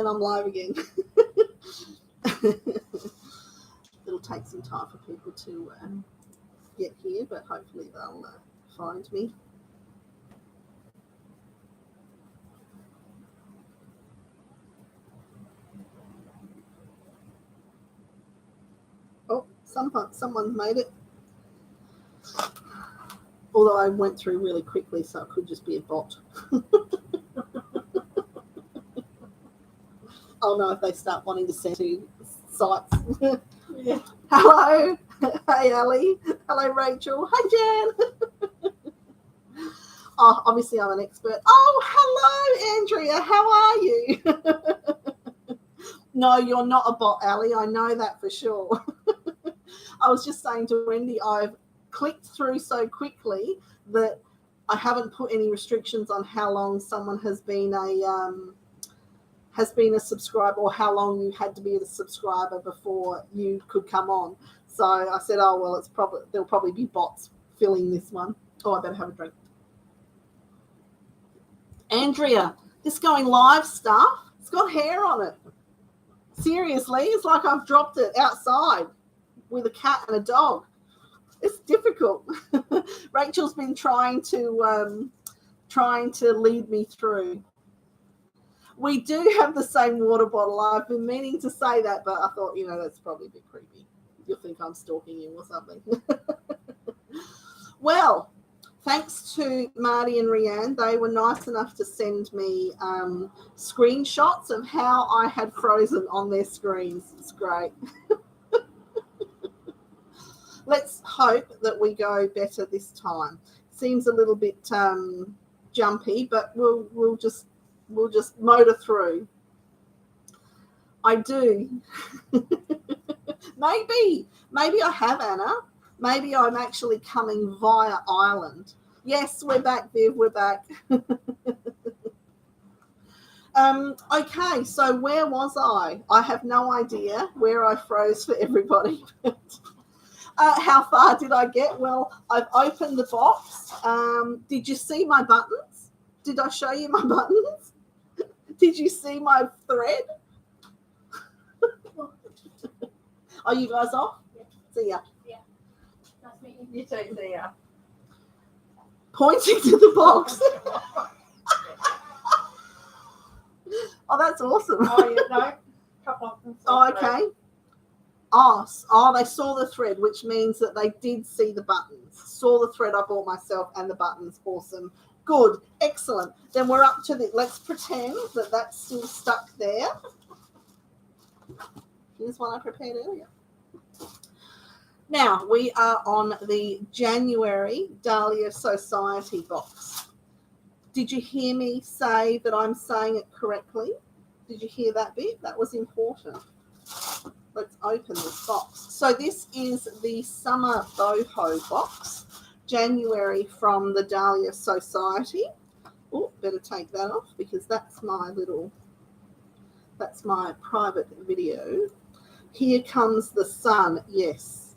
and I'm live again. It'll take some time for people to get here, but hopefully they'll find me. Oh, someone's made it. Although I went through really quickly, so it could just be a bot. I'll know if they start wanting to send to sites. Yeah. Hello. Hey, Ali. Hello, Rachel. Hi, Jan. Oh, obviously I'm an expert. Oh, hello, Andrea. How are you? No, you're not a bot, Ali. I know that for sure. I was just saying to Wendy, I've clicked through so quickly that I haven't put any restrictions on how long someone has been a subscriber, or how long you had to be a subscriber before you could come on. So I said, oh well, there'll probably be bots filling this one. Oh, I better have a drink. Andrea, this going live stuff, it's got hair on it. Seriously, it's like I've dropped it outside with a cat and a dog. It's difficult. Rachel's been trying to lead me through. We do have the same water bottle. I've been meaning to say that, but I thought, that's probably a bit creepy. You'll think I'm stalking you or something. Well, thanks to Marty and Rianne. They were nice enough to send me screenshots of how I had frozen on their screens. It's great. Let's hope that we go better this time. Seems a little bit jumpy, but we'll just motor through. I do. Maybe I have, Anna. Maybe I'm actually coming via Ireland. Yes, we're back, Viv. We're back. Okay, so where was I? I have no idea where I froze for everybody. How far did I get? Well, I've opened the box. Did you see my buttons? Did I show you my buttons? Did you see my thread? Are you guys off? Yeah. See ya. Yeah. Nice meeting you. You too. See ya. Pointing to the box. Oh, that's awesome. Oh, yeah, no. Couple of them. Oh, okay. Oh, they saw the thread, which means that they did see the buttons. Saw the thread I bought myself and the buttons. Awesome. Good. Excellent. Then we're up to let's pretend that that's still stuck there. Here's one I prepared earlier. Now, we are on the January Dahlia Society Box. Did you hear me say that I'm saying it correctly? Did you hear that bit? That was important. Let's open this box. So this is the Summer Boho box, January, from the Dahlia Society. Oh, better take that off because that's my private video. Here comes the sun. Yes,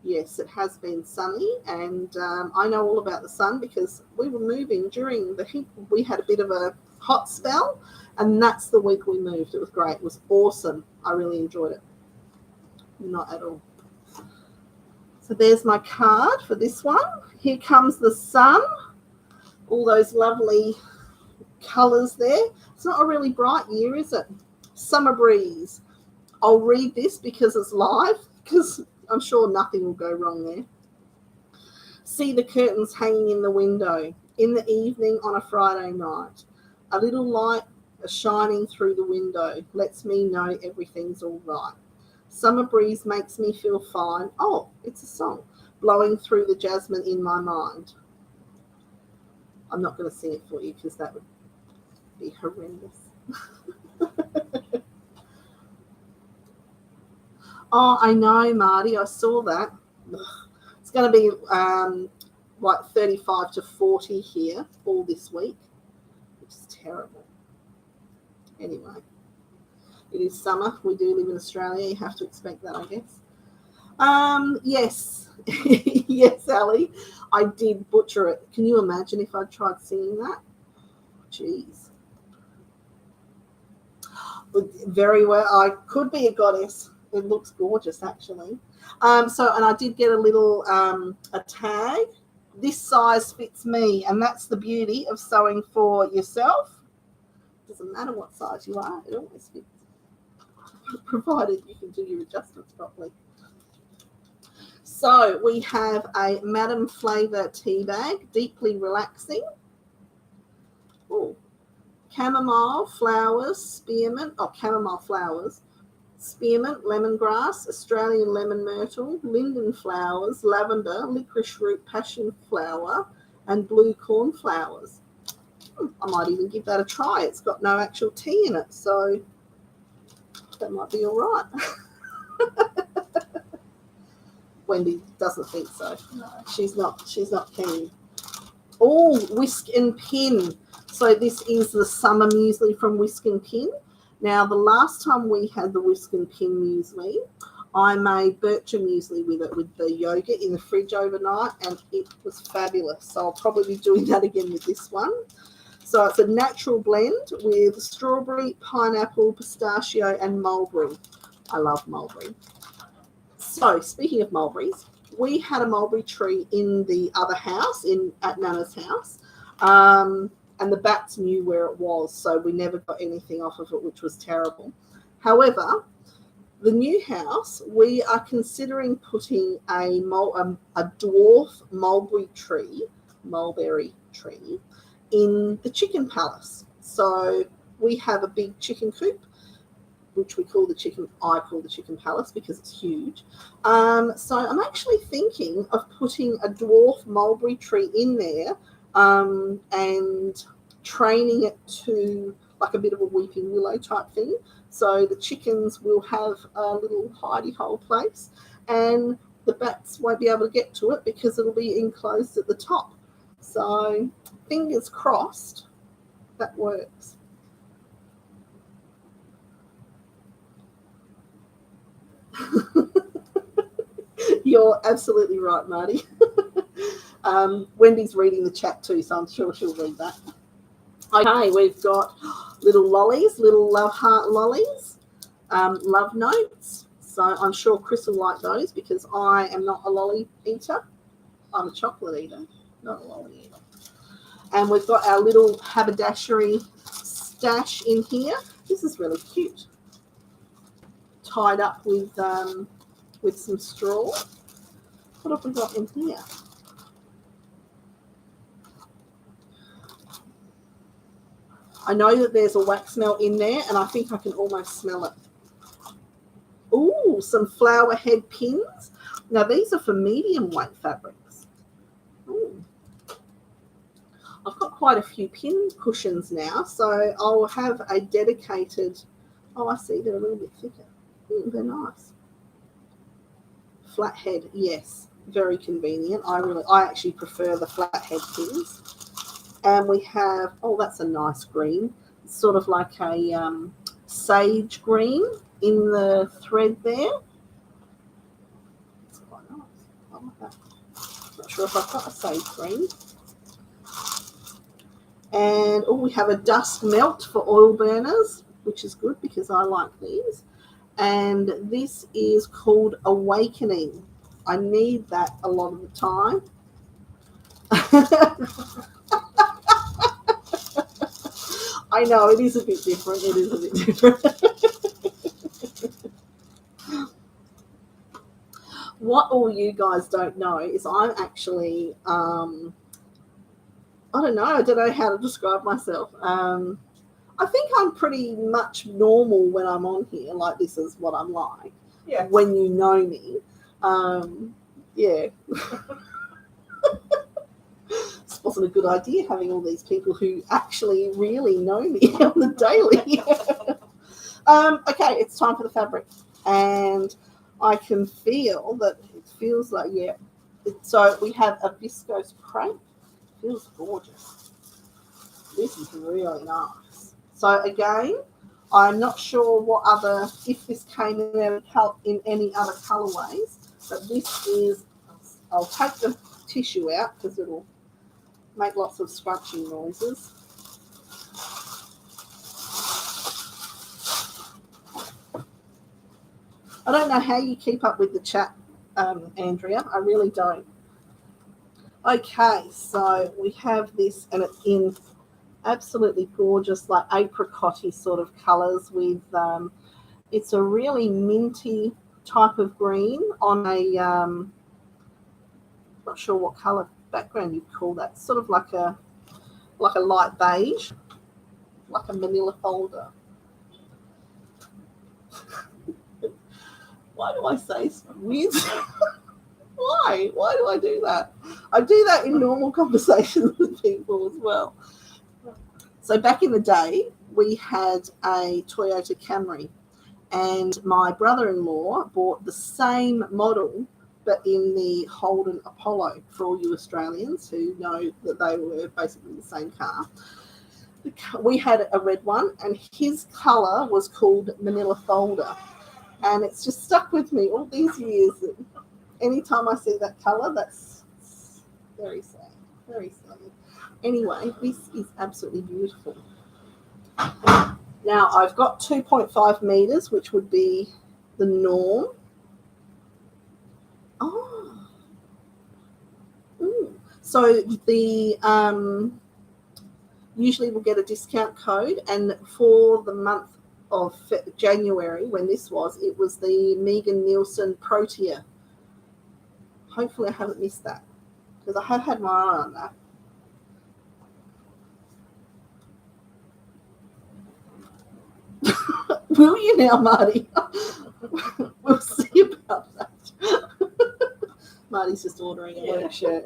it has been sunny, and I know all about the sun because we were moving during the heat. We had a bit of a hot spell, and that's the week we moved. It was great. It was awesome. I really enjoyed it. Not at all. So there's my card for this one. Here comes the sun. All those lovely colours there. It's not a really bright year, is it? Summer breeze. I'll read this because it's live, because I'm sure nothing will go wrong there. See the curtains hanging in the window in the evening on a Friday night. A little light shining through the window lets me know everything's all right. Summer breeze makes me feel fine. Oh, it's a song. Blowing through the jasmine in my mind. I'm not going to sing it for you because that would be horrendous. Oh, I know, Marty. I saw that. It's going to be like 35 to 40 here all this week, which is terrible. Anyway. It is summer. We do live in Australia. You have to expect that, I guess. Yes. Yes, Ali. I did butcher it. Can you imagine if I'd tried singing that? Jeez. Very well. I could be a goddess. It looks gorgeous, actually. And I did get a little a tag. This size fits me, and that's the beauty of sewing for yourself. Doesn't matter what size you are, it always fits, provided you can do your adjustments properly. So we have a Madam Flavour tea bag, deeply relaxing. Oh, chamomile flowers, spearmint. Oh, chamomile flowers, spearmint, lemongrass, Australian lemon myrtle, linden flowers, lavender, licorice root, passion flower, and blue cornflowers. I might even give that a try. It's got no actual tea in it, so that might be all right. Wendy doesn't think so. No. She's not keen. Oh, Whisk and Pin. So this is the summer muesli from Whisk and Pin. Now, the last time we had the Whisk and Pin muesli, I made bircher muesli with it, with the yogurt in the fridge overnight, and it was fabulous. So I'll probably be doing that again with this one. So it's a natural blend with strawberry, pineapple, pistachio, and mulberry. I love mulberry. So speaking of mulberries, we had a mulberry tree in the other house, at Nana's house, and the bats knew where it was, so we never got anything off of it, which was terrible. However, the new house, we are considering putting a dwarf mulberry tree in the chicken palace. So we have a big chicken coop, which I call the chicken palace because it's huge. So I'm actually thinking of putting a dwarf mulberry tree in there and training it to like a bit of a weeping willow type thing. So the chickens will have a little hidey hole place, and the bats won't be able to get to it because it'll be enclosed at the top. So fingers crossed that works. You're absolutely right, Marty. Wendy's reading the chat too, so I'm sure she'll read that. Okay, we've got little lollies, little love heart lollies, love notes. So I'm sure Chris will like those because I am not a lolly eater. I'm a chocolate eater, not a lolly eater. And we've got our little haberdashery stash in here. This is really cute. Tied up with some straw. What have we got in here? I know that there's a wax melt in there, and I think I can almost smell it. Ooh, some flower head pins. Now, these are for medium weight fabrics. Ooh. I've got quite a few pin cushions now, so I'll have a dedicated... Oh, I see, they're a little bit thicker. Ooh, they're nice. Flathead, yes, very convenient. I actually prefer the flathead pins. And we have, oh, that's a nice green. It's sort of like a sage green in the thread there. It's quite nice. I like that. Not sure if I've got a sage green. And oh, we have a dust melt for oil burners, which is good because I like these. And this is called Awakening. I need that a lot of the time. I know, it is a bit different. It is a bit different. What all you guys don't know is I'm actually, I don't know how to describe myself. I think I'm pretty much normal when I'm on here. Like, this is what I'm like. Yeah. When you know me. Yeah. This wasn't a good idea, having all these people who actually really know me on the daily. Okay, it's time for the fabric. And I can feel that it feels like, yeah. So we have a viscose crepe. Feels gorgeous. This is really nice. So again, I'm not sure if this came in any other colorways, but this is, I'll take the tissue out because it'll make lots of scrunching noises. I don't know how you keep up with the chat, Andrea. I really don't. Okay, so we have this, and it's in absolutely gorgeous, like apricot-y sort of colours with, it's a really minty type of green on a, not sure what colour background you'd call that, sort of like a light beige, like a manila folder. Why do I say weird? Why? Why do I do that? I do that in normal conversations with people as well. So back in the day, we had a Toyota Camry, and my brother-in-law bought the same model, but in the Holden Apollo, for all you Australians who know that they were basically the same car. We had a red one, and his colour was called Manila Folder. And it's just stuck with me all these years. Anytime I see that colour, that's very sad, very sad. Anyway, this is absolutely beautiful. Now, I've got 2.5 metres, which would be the norm. Oh. Ooh. So the usually we'll get a discount code, and for the month of January, when this was, it was the Megan Nielsen Protea. Hopefully I haven't missed that, because I have had my eye on that. Will you now, Marty? We'll see about that. Marty's just ordering a work shirt.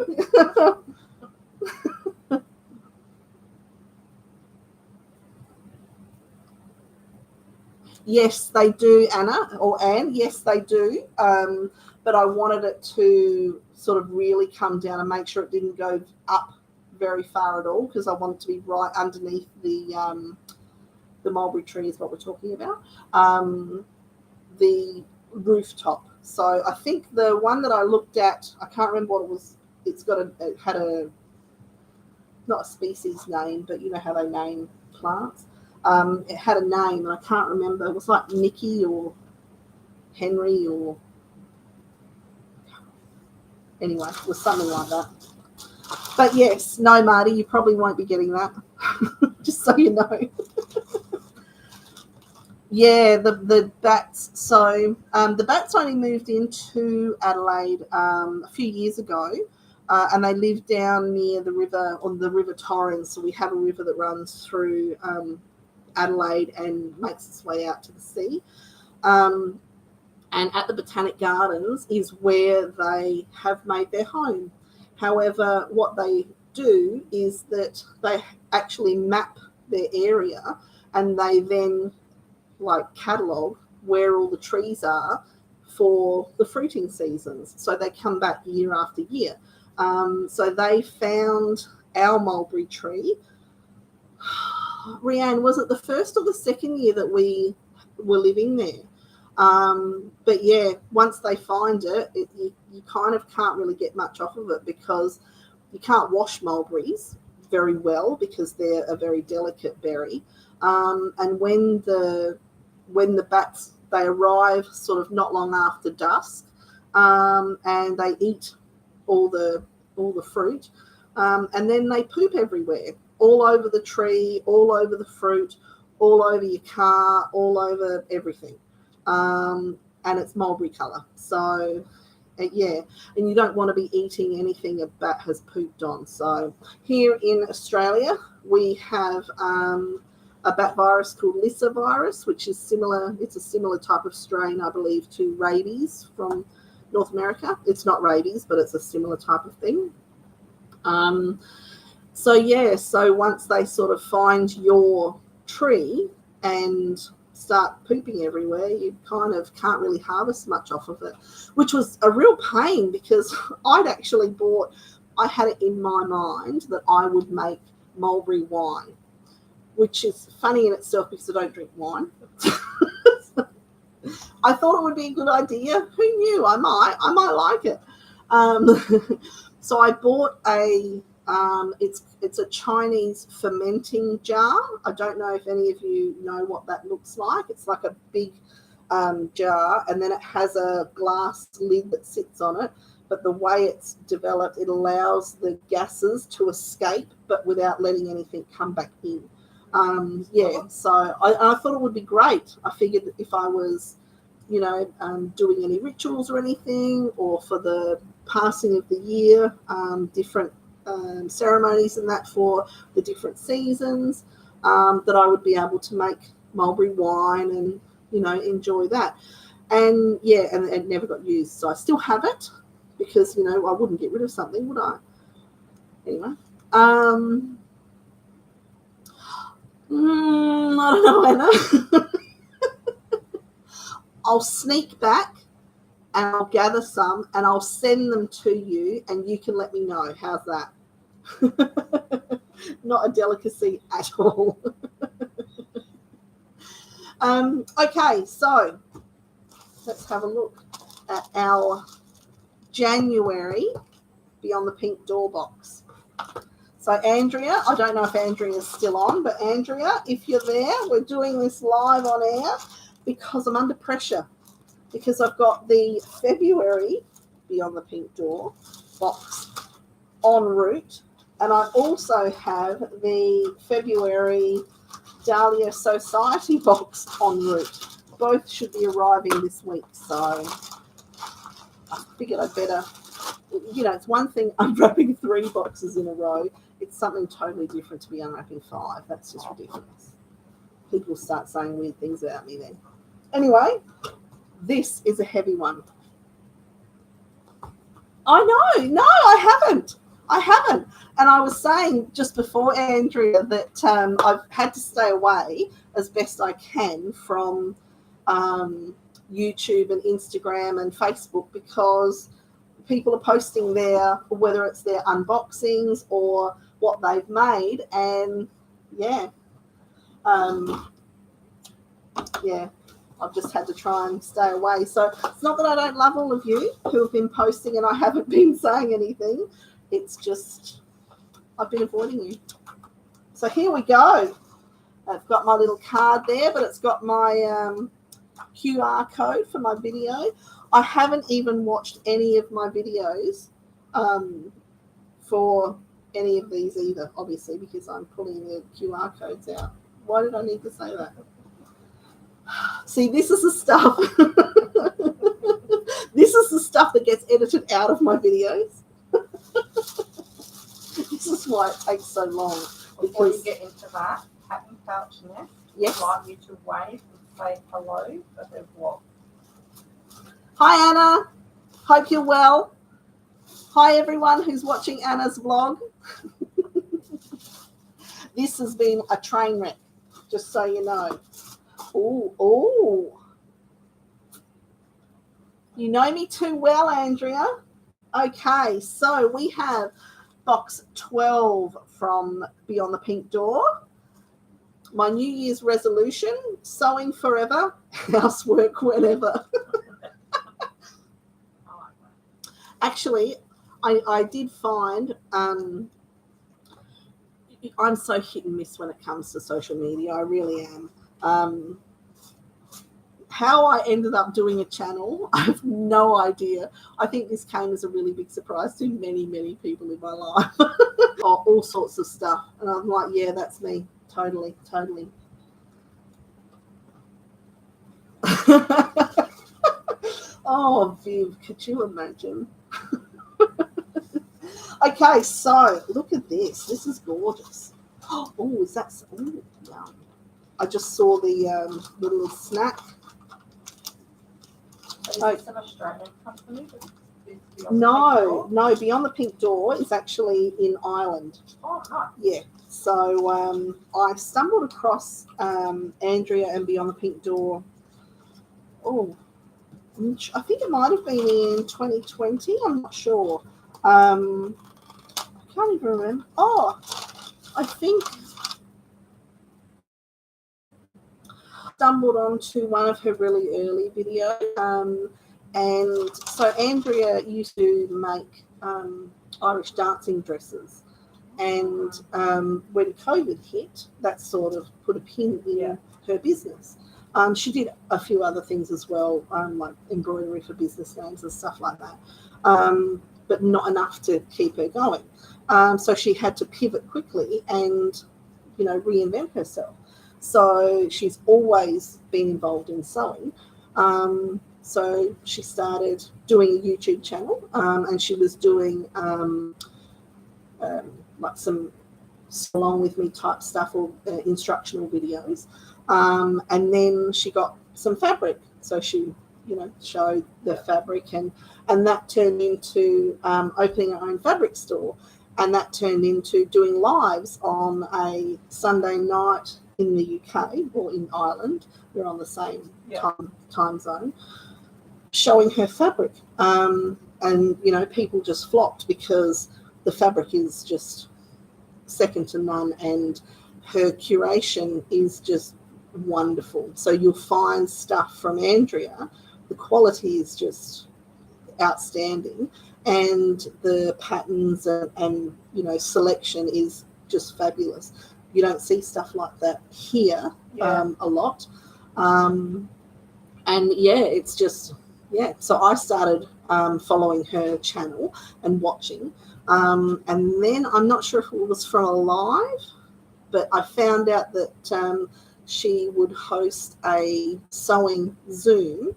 Yes, they do, Anna, or Anne. Yes, they do. But I wanted it to sort of really come down and make sure it didn't go up very far at all, because I want it to be right underneath the mulberry tree is what we're talking about, the rooftop. So I think the one that I looked at, I can't remember what it was. It had a, not a species name, but you know how they name plants. It had a name, and I can't remember. It was like Nicky or Henry or, anyway, it was something like that. But yes, no, Marty, you probably won't be getting that. Just so you know. Yeah, the bats. So the bats only moved into Adelaide a few years ago, and they live down near the river, on the River Torrens. So we have a river that runs through Adelaide and makes its way out to the sea. And at the Botanic Gardens is where they have made their home. However, what they do is that they actually map their area, and they then catalogue where all the trees are for the fruiting seasons. So they come back year after year. So they found our mulberry tree. Rianne, was it the first or the second year that we were living there? But yeah, once they find it, you kind of can't really get much off of it, because you can't wash mulberries very well because they're a very delicate berry. And when the bats, they arrive sort of not long after dusk, and they eat all the fruit, and then they poop everywhere, all over the tree, all over the fruit, all over your car, all over everything. And it's mulberry colour. So, yeah, and you don't want to be eating anything a bat has pooped on. So here in Australia, we have a bat virus called Lissa virus, which is similar. It's a similar type of strain, I believe, to rabies from North America. It's not rabies, but it's a similar type of thing. So yeah, so once they sort of find your tree and start pooping everywhere, you kind of can't really harvest much off of it, which was a real pain, because I had it in my mind that I would make mulberry wine, which is funny in itself because I don't drink wine. I thought it would be a good idea. Who knew? I might like it. So I bought it's a Chinese fermenting jar. I don't know if any of you know what that looks like. It's like a big jar, and then it has a glass lid that sits on it. But the way it's developed, it allows the gases to escape, but without letting anything come back in. So I thought it would be great. I figured if I was, doing any rituals or anything, or for the passing of the year, different ceremonies and that for the different seasons, that I would be able to make mulberry wine and, enjoy that. And and it never got used. So I still have it because, I wouldn't get rid of something, would I? Anyway. I don't know, Anna. I'll sneak back and I'll gather some and I'll send them to you and you can let me know. How's that? Not a delicacy at all. Okay, so let's have a look at our January Beyond the Pink Door box. So Andrea, I don't know if Andrea is still on, but Andrea, if you're there, we're doing this live on air because I'm under pressure because I've got the February Beyond the Pink Door box en route, and I also have the February Dahlia Society Box en route. Both should be arriving this week, so I figured I'd better, it's one thing unwrapping 3 boxes in a row. It's something totally different to be unwrapping 5. That's just ridiculous. People start saying weird things about me then. Anyway, this is a heavy one. I know. No, I haven't. And I was saying just before, Andrea, that I've had to stay away as best I can from YouTube and Instagram and Facebook because people are posting whether it's their unboxings or what they've made, and I've just had to try and stay away. So it's not that I don't love all of you who have been posting and I haven't been saying anything. It's just I've been avoiding you. So here we go. I've got my little card there, but it's got my QR code for my video. I haven't even watched any of my videos for any of these either, obviously, because I'm pulling the QR codes out. Why did I need to say that? See, this is the stuff. This is the stuff that gets edited out of my videos. This is why it takes so long. Before you get into that, Captain Couch Nest, yes, I'd like you to wave and say hello for her vlog. Hi, Anna. Hope you're well. Hi, everyone who's watching Anna's vlog. This has been a train wreck, just so you know. Oh. You know me too well, Andrea. Okay, so we have box 12 from Beyond the Pink Door. My New Year's resolution, sewing forever, housework whenever. Actually, I did find I'm so hit and miss when it comes to social media. I really am. How I ended up doing a channel, I have no idea. I think this came as a really big surprise to many, many people in my life. All sorts of stuff. And I'm like, yeah, that's me. Totally. Oh, Viv, could you imagine? Okay, so look at this. This is gorgeous. Oh, is that? Oh, yum. I just saw the little snack. Is this an Australian company? No, Beyond the Pink Door is actually in Ireland. Oh, nice. Yeah. So I stumbled across Andrea and Beyond the Pink Door. Oh, I think it might have been in 2020. I'm not sure. I can't even remember. Oh, I think I stumbled onto one of her really early videos. And so Andrea used to make Irish dancing dresses. And when COVID hit, that sort of put a pin in her business. She did a few other things as well, like embroidery for business names and stuff like that, but not enough to keep her going. So she had to pivot quickly and, reinvent herself. So she's always been involved in sewing. So she started doing a YouTube channel, and she was doing like some along with me type stuff or instructional videos. And then she got some fabric. So she, showed the fabric, and that turned into opening her own fabric store. And that turned into doing lives on a Sunday night in the UK or in Ireland. We're on the same time zone, showing her fabric. And, people just flocked because the fabric is just second to none, and her curation is just wonderful. So you'll find stuff from Andrea. The quality is just outstanding, and the patterns and selection is just fabulous. You don't see stuff like that here a lot. And it's just so I started following her channel and watching, and then I'm not sure if it was from a live, but I found out that she would host a sewing Zoom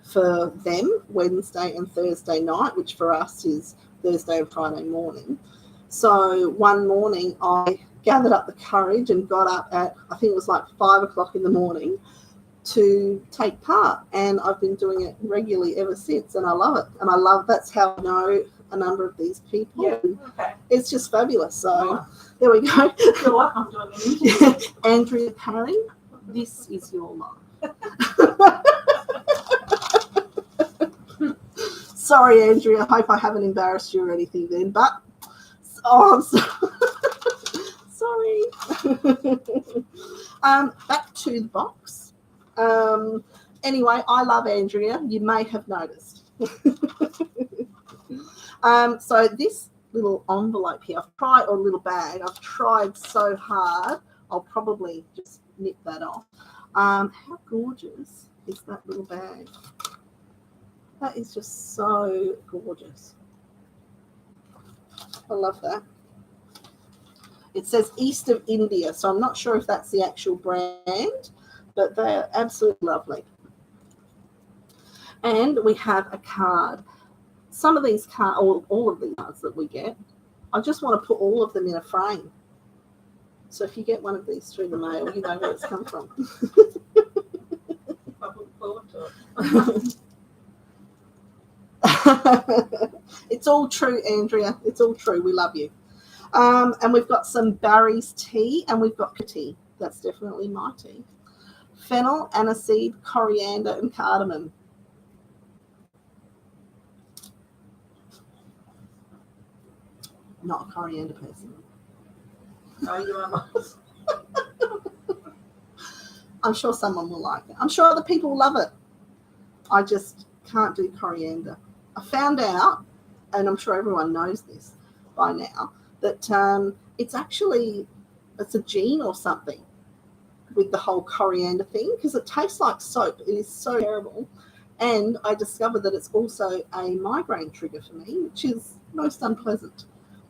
for them Wednesday and Thursday night, which for us is Thursday and Friday morning. So one morning I gathered up the courage and got up at, I think it was like 5 o'clock in the morning, to take part, and I've been doing it regularly ever since, and I love it. And that's how I know a number of these people. It's just fabulous. So there we go. I feel like I'm doing an interview. Andrea Parry, this is your life. Sorry, Andrea, I hope I haven't embarrassed you or anything then, but I'm sorry. Back to the box. Anyway, I love Andrea. You may have noticed. So this little envelope here, or little bag, I've tried so hard, I'll probably just nip that off. How gorgeous is that little bag? That is just so gorgeous. I love that. It says East of India, so I'm not sure if that's the actual brand, but they are absolutely lovely. And we have a card. Some of these cards, all of the cards that we get, I just want to put all of them in a frame. So if you get one of these through the mail, you know where it's come from. I look forward to it. It's all true, Andrea. It's all true. We love you. And we've got some Barry's tea, and we've got tea. That's definitely my tea. Fennel, aniseed, coriander, and cardamom. Not a coriander person. No, you are not. I'm sure someone will like it. I'm sure other people love it. I just can't do coriander. I found out, and I'm sure everyone knows this by now, that it's a gene or something with the whole coriander thing, because it tastes like soap. It is so terrible. And I discovered that it's also a migraine trigger for me, which is most unpleasant.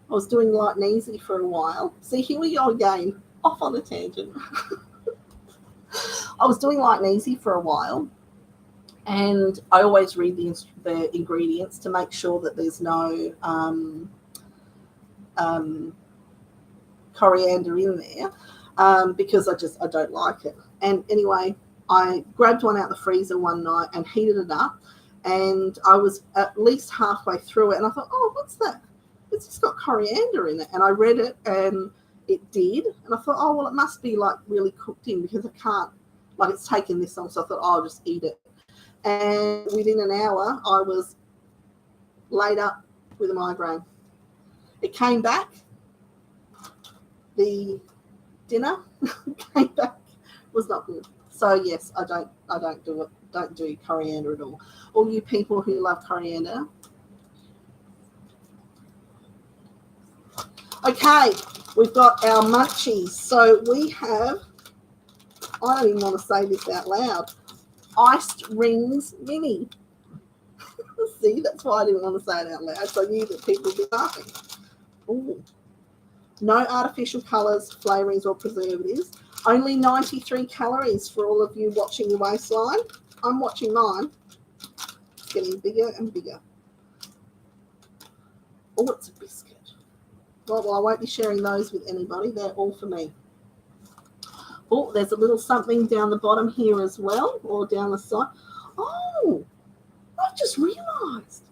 I was doing light and easy for a while. See, here we go again, off on a tangent. I was doing light and easy for a while, and I always read the ingredients to make sure that there's no coriander in there, because I don't like it. And anyway, I grabbed one out the freezer one night and heated it up, and I was at least halfway through it, and I thought, oh, what's that? It's just got coriander in it. And I read it, and it did, and I thought, oh, well, it must be like really cooked in, because I can't, like, it's taken this long. So I thought, oh, I'll just eat it. And within an hour, I was laid up with a migraine. It came back. The dinner came back. Was not good. So yes, I don't do it. Don't do coriander at all. All you people who love coriander. Okay, we've got our munchies. So we have I don't even want to say this out loud. Iced Rings Mini. See, that's why I didn't want to say it out loud. So I knew that people would be laughing. Ooh. No artificial colours, flavourings or preservatives. Only 93 calories for all of you watching your waistline. I'm watching mine. It's getting bigger and bigger. Oh, it's a biscuit. Well, I won't be sharing those with anybody. They're all for me. Oh, there's a little something down the bottom here as well, or down the side. Oh, I just realised.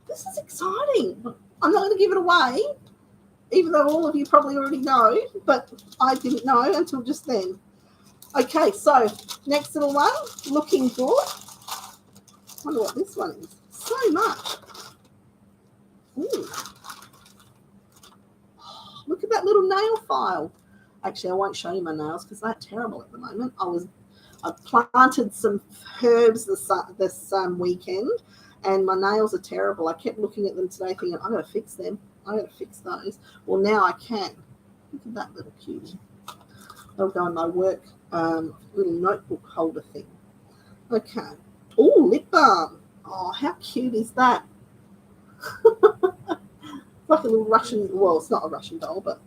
This is exciting. I'm not going to give it away, even though all of you probably already know, but I didn't know until just then. Okay, so next little one, looking good. I wonder what this one is. So much. Ooh. Look at that little nail file. Actually, I won't show you my nails because they're terrible at the moment. I planted some herbs this weekend, and my nails are terrible. I kept looking at them today thinking, I've got to fix them. I've got to fix those. Well, now I can. Look at that little cutie. They'll go in my work little notebook holder thing. Okay. Oh, lip balm. Oh, how cute is that? It's like a little Russian, well, it's not a Russian doll, but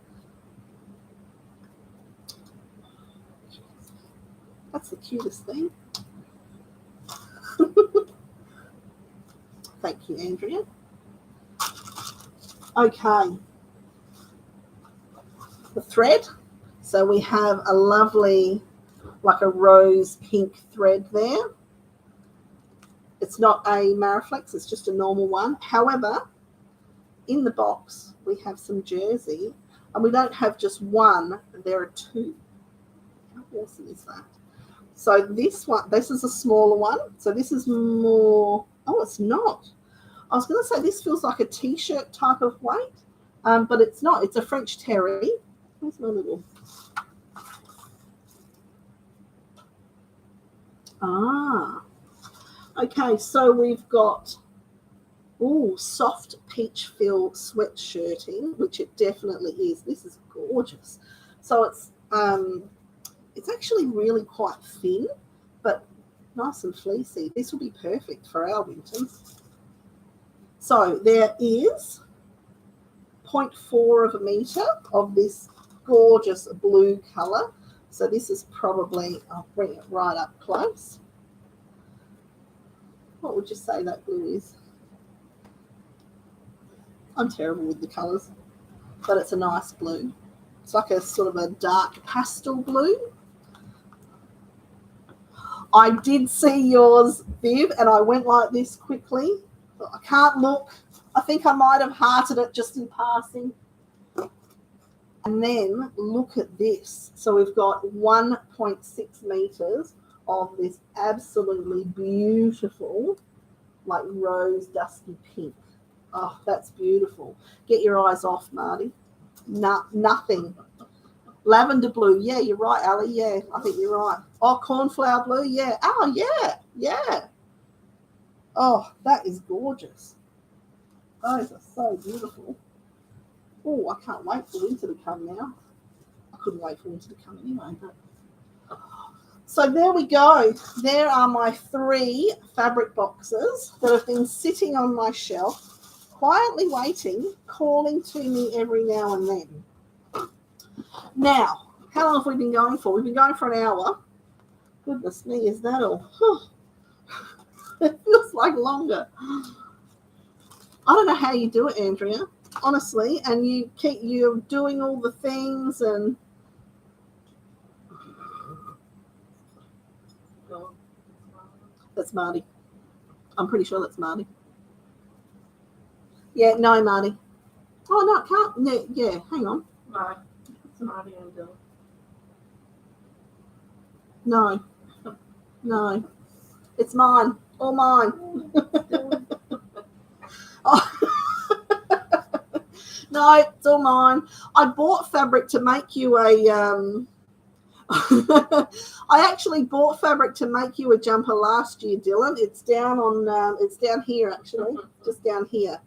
that's the cutest thing. Thank you, Andrea. Okay. The thread. So we have a lovely, like a rose pink thread there. It's not a Mariflex, it's just a normal one. However, in the box, we have some jersey, and we don't have just one, there are two. How awesome is that? So this is a smaller one. So this is more, oh, it's not. I was going to say this feels like a t-shirt type of weight, but it's not. It's a French terry. Where's my little? Ah. Okay, so we've got soft peach fill sweatshirting, which it definitely is. This is gorgeous. So it's actually really quite thin, but nice and fleecy. This will be perfect for our winters. So there is 0.4 of a metre of this gorgeous blue colour. So this is probably, I'll bring it right up close. What would you say that blue is? I'm terrible with the colours, but it's a nice blue. It's like a sort of a dark pastel blue. I did see yours, Viv, and I went like this quickly. I can't look. I think I might have hearted it just in passing. And then look at this. So we've got 1.6 metres of this absolutely beautiful, like rose dusky pink. Oh, that's beautiful. Get your eyes off, Marty. Nothing. Lavender blue. Yeah, you're right, Ali. Yeah, I think you're right. Oh, cornflower blue. Yeah. Oh, yeah. Yeah. Oh, that is gorgeous. Those are so beautiful. Oh, I can't wait for winter to come now. I couldn't wait for winter to come anyway. But... So there we go. There are my 3 fabric boxes that have been sitting on my shelf, quietly waiting, calling to me every now and then. Now, how long have we been going for? We've been going for an hour. Goodness me, is that all? It feels like longer. I don't know how you do it, Andrea, honestly, and you're doing all the things and that's Marty. I'm pretty sure that's Marty. Yeah, no, Marty. Oh, no, it can't. Yeah, hang on. No, it's Marty and Dylan. No. It's mine. All mine. Oh. No, it's all mine. I bought fabric to make you a I actually bought fabric to make you a jumper last year, Dylan. It's down on it's down here actually, just down here.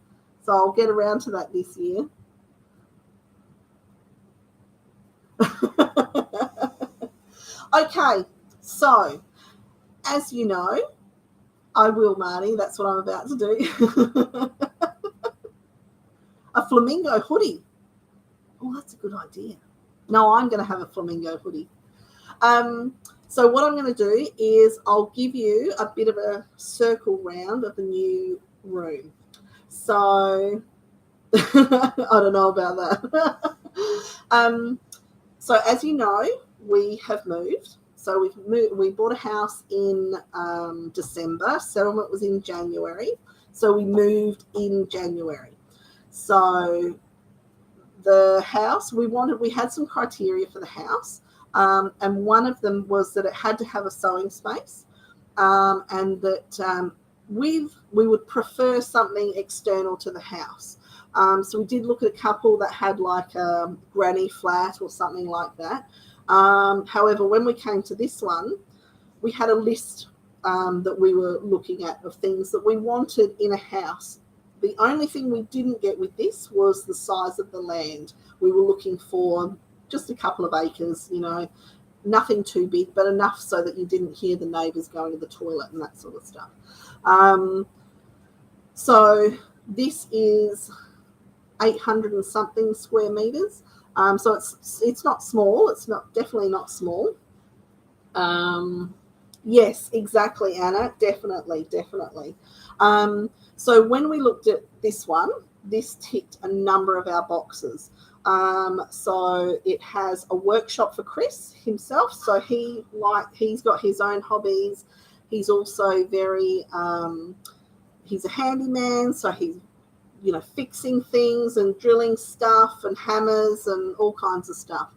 So I'll get around to that this year. Okay, so as you know, I will, Marty. That's what I'm about to do. A flamingo hoodie. Oh, that's a good idea. No, I'm going to have a flamingo hoodie. So what I'm going to do is I'll give you a bit of a circle round of the new room. So I don't know about that. So as you know, we have moved. So we bought a house in December. Settlement was in January. So we moved in January. So the house we had some criteria for the house. And one of them was that it had to have a sewing space, and that we would prefer something external to the house. So we did look at a couple that had like a granny flat or something like that. However, when we came to this one, we had a list that we were looking at of things that we wanted in a house. The only thing we didn't get with this was the size of the land. We were looking for just a couple of acres, nothing too big, but enough so that you didn't hear the neighbours going to the toilet and that sort of stuff. So this is 800 and something square meters. So it's not small. It's definitely not small. Yes, exactly, Anna. Definitely. So when we looked at this one, this ticked a number of our boxes. So it has a workshop for Chris himself. So he's got his own hobbies. He's also he's a handyman. So he's, fixing things and drilling stuff and hammers and all kinds of stuff.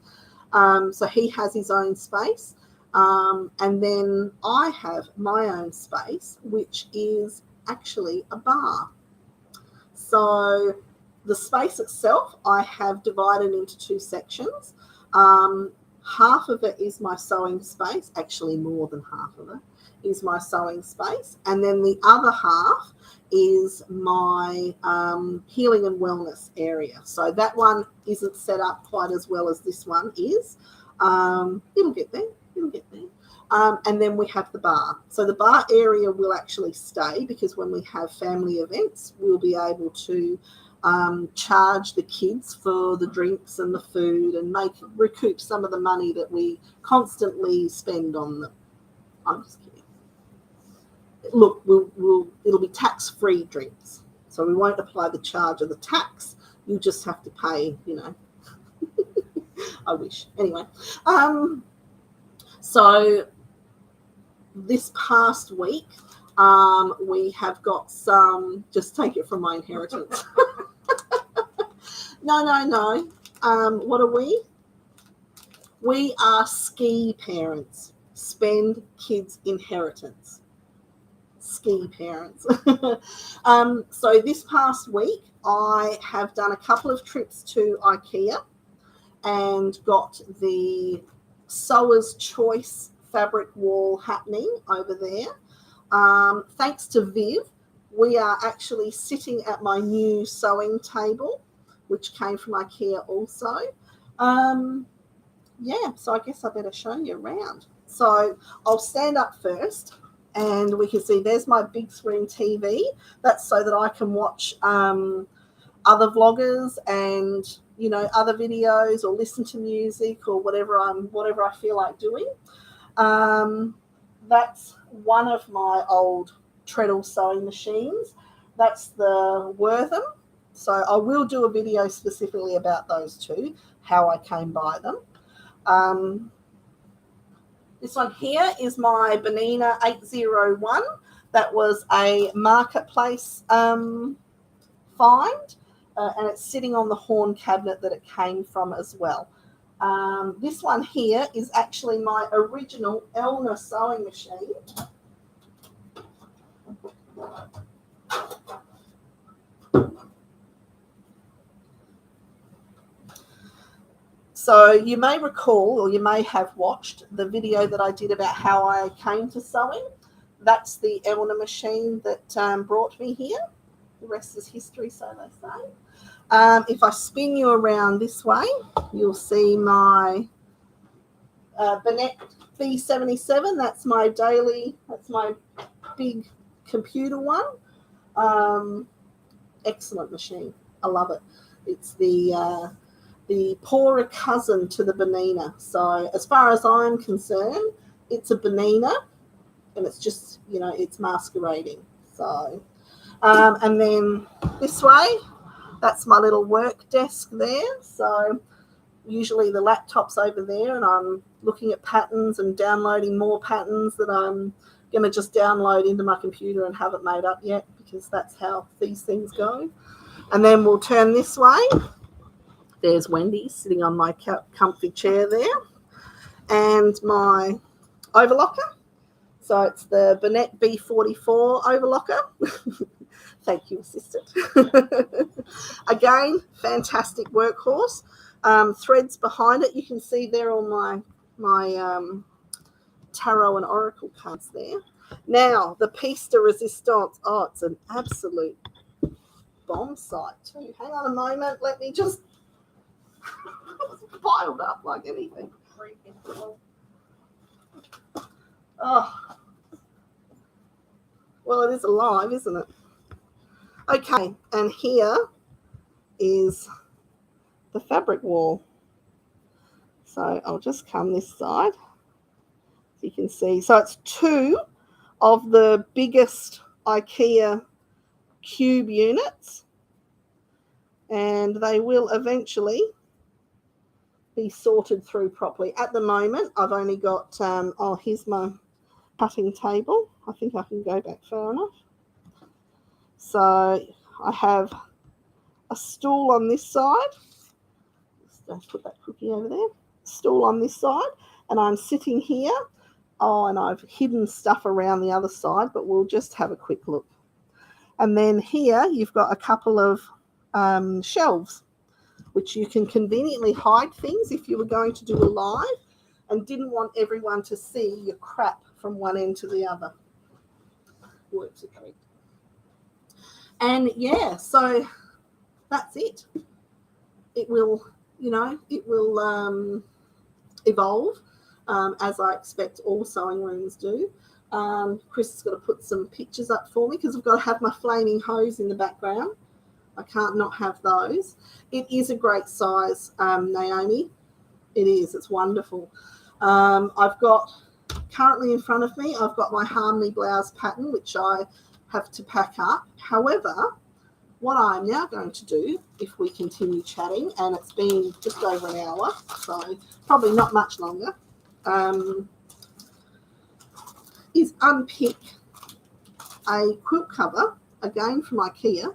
So he has his own space. And then I have my own space, which is actually a bar. So the space itself, I have divided into two sections. Half of it is my sewing space, actually more than half of it is my sewing space. And then the other half is my healing and wellness area. So that one isn't set up quite as well as this one is. It'll get there. And then we have the bar. So the bar area will actually stay, because when we have family events, we'll be able to charge the kids for the drinks and the food and recoup some of the money that we constantly spend on them. I'm just kidding. Look, it'll be tax-free drinks. So we won't apply the charge of the tax. You just have to pay, I wish. Anyway, so this past week, we have got some, just take it from my inheritance. No. What are we? We are ski parents. Spend kids' inheritance. Ski parents. So this past week, I have done a couple of trips to IKEA and got the Sewer's Choice fabric wall happening over there. Thanks to Viv, we are actually sitting at my new sewing table, which came from IKEA also. So I guess I better show you around. So I'll stand up first, and we can see there's my big screen TV. That's so that I can watch other vloggers and other videos, or listen to music, or whatever I feel like doing. That's one of my old treadle sewing machines. That's the Wortham. So I will do a video specifically about those two, how I came by them. This one here is my Benina 801. That was a marketplace find, and it's sitting on the horn cabinet that it came from as well. This one here is actually my original Elna sewing machine. So you may recall, or you may have watched the video that I did about how I came to sewing. That's the Elna machine that brought me here. The rest is history, so they say. If I spin you around this way, you'll see my B77, that's my big computer one. Excellent machine. I love it. It's the poorer cousin to the Bonina. So as far as I'm concerned, it's a Bonina, and it's just, it's masquerading. So, and then this way, that's my little work desk there. So usually the laptop's over there, and I'm looking at patterns and downloading more patterns that I'm going to just download into my computer and haven't made up yet, because that's how these things go. And then we'll turn this way. There's Wendy sitting on my comfy chair there, and my overlocker. So it's the Bonnett B44 overlocker. Thank you, assistant. Again, fantastic workhorse. Threads behind it. You can see there all my tarot and oracle cards there. Now, the piece de resistance. Oh, it's an absolute bomb site too. Hang on a moment. Let me just... It's piled up like anything. Oh. Well, it is alive, isn't it? Okay, and here is the fabric wall. So I'll just come this side, so you can see. So it's 2 of the biggest IKEA cube units, and they will eventually be sorted through properly. At the moment, I've only got, here's my cutting table. I think I can go back far enough. So I have a stool on this side. Let's put that cookie over there. Stool on this side, and I'm sitting here. Oh, and I've hidden stuff around the other side, but we'll just have a quick look. And then here you've got a couple of shelves, which you can conveniently hide things if you were going to do a live and didn't want everyone to see your crap from one end to the other. Works a treat. And yeah, so that's it. It will, evolve, as I expect all sewing rooms do. Chris has got to put some pictures up for me because I've got to have my flaming hose in the background. I can't not have those. It is a great size, Naomi. It is. It's wonderful. I've got, currently in front of me, I've got my Harmony blouse pattern, which I have to pack up. However, what I'm now going to do, if we continue chatting, and it's been just over an hour, so probably not much longer, is unpick a quilt cover, again from IKEA,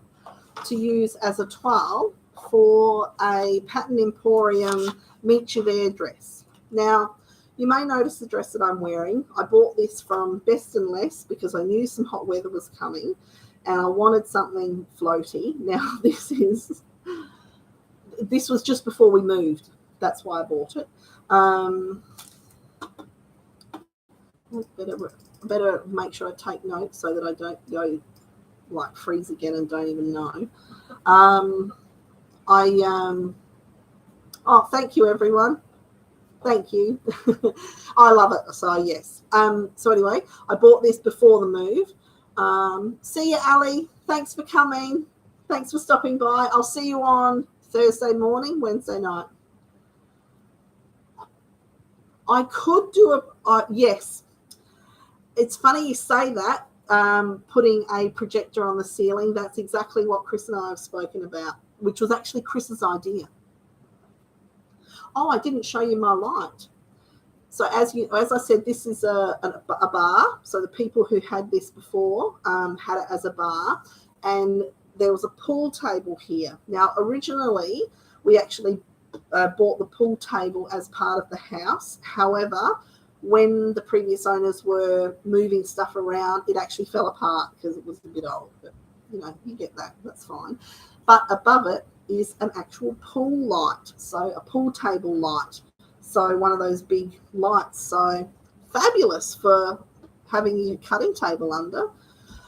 to use as a toile for a Pattern Emporium Meet You There dress. Now, you may notice the dress that I'm wearing. I bought this from Best and Less because I knew some hot weather was coming and I wanted something floaty. Now, this was just before we moved. That's why I bought it. Better make sure I take notes so that I don't go like freeze again and don't even know. Oh, thank you, everyone. Thank you. I love it. So yes. So anyway, I bought this before the move. See you, Ali. Thanks for coming. Thanks for stopping by. I'll see you on Thursday morning, Wednesday night. I could do yes. It's funny you say that. Putting a projector on the ceiling. That's exactly what Chris and I have spoken about, which was actually Chris's idea. Oh, I didn't show you my light. So as I said, this is a bar. So the people who had this before had it as a bar, and there was a pool table here. Now, originally, we actually bought the pool table as part of the house. However, when the previous owners were moving stuff around, it actually fell apart because it was a bit old. But, you get that. That's fine. But above it is an actual pool light, so a pool table light. So one of those big lights. So fabulous for having your cutting table under.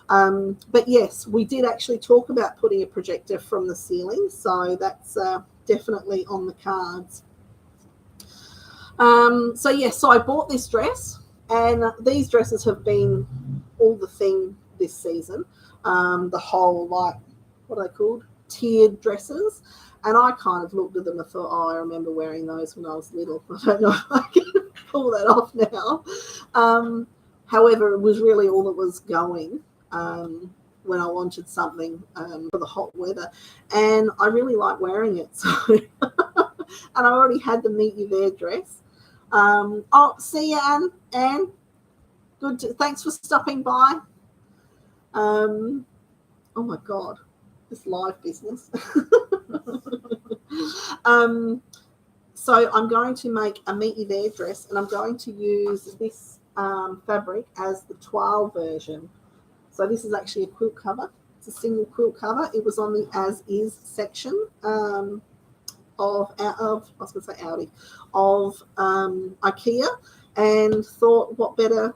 But yes, we did actually talk about putting a projector from the ceiling. So that's definitely on the cards. So I bought this dress, and these dresses have been all the thing this season. The whole, like, what are they called? Tiered dresses. And I kind of looked at them and thought, oh, I remember wearing those when I was little. I don't know if I can pull that off now. However, it was really all that was going when I wanted something for the hot weather. And I really like wearing it. So, and I already had the Meet You There dress. Oh, see you, Anne. Anne, thanks for stopping by. Oh my God, this live business. So I'm going to make a Meet You There dress, and I'm going to use this fabric as the toile version. So this is actually a quilt cover. It's a single quilt cover. It was on the As Is section of IKEA, and thought what better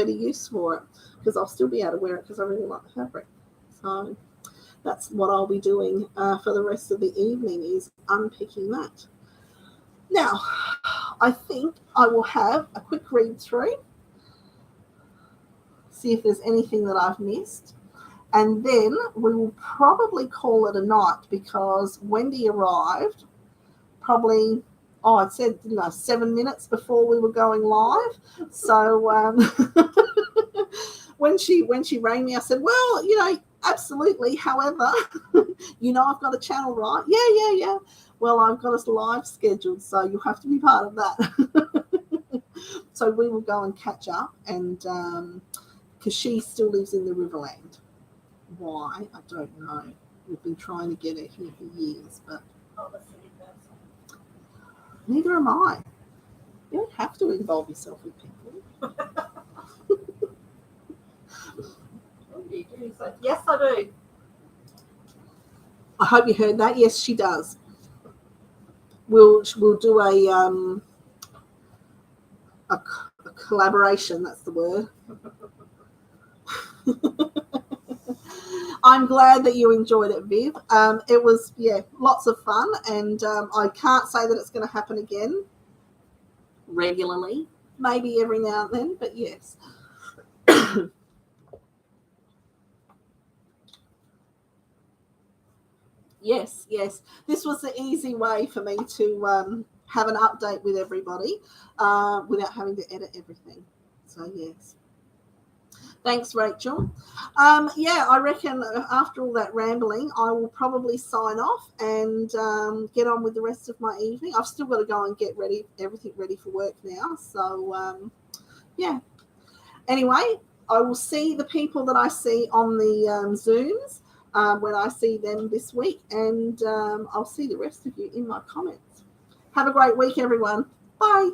use for it, because I'll still be able to wear it because I really like the fabric. So that's what I'll be doing for the rest of the evening, is unpicking that. Now, I think I will have a quick read through, see if there's anything that I've missed, and then we will probably call it a night, because Wendy arrived probably, it said 7 minutes before we were going live. So when she rang me, I said, well, absolutely. However, I've got a channel, right? Yeah. Well, I've got us live scheduled, so you'll have to be part of that. So we will go and catch up, and because she still lives in the Riverland. Why? I don't know. We've been trying to get her here for years, but neither am I. You don't have to involve yourself with people. You do. So, yes, I do. I hope you heard that. Yes, she does. We'll do a collaboration. That's the word. I'm glad that you enjoyed it, Viv. It was, lots of fun, and I can't say that it's going to happen again regularly. Maybe every now and then, but yes. Yes. This was the easy way for me to have an update with everybody without having to edit everything. So, yes. Thanks, Rachel. I reckon after all that rambling, I will probably sign off and get on with the rest of my evening. I've still got to go and get everything ready for work now. So, Anyway, I will see the people that I see on the Zooms when I see them this week, and I'll see the rest of you in my comments. Have a great week, everyone. Bye.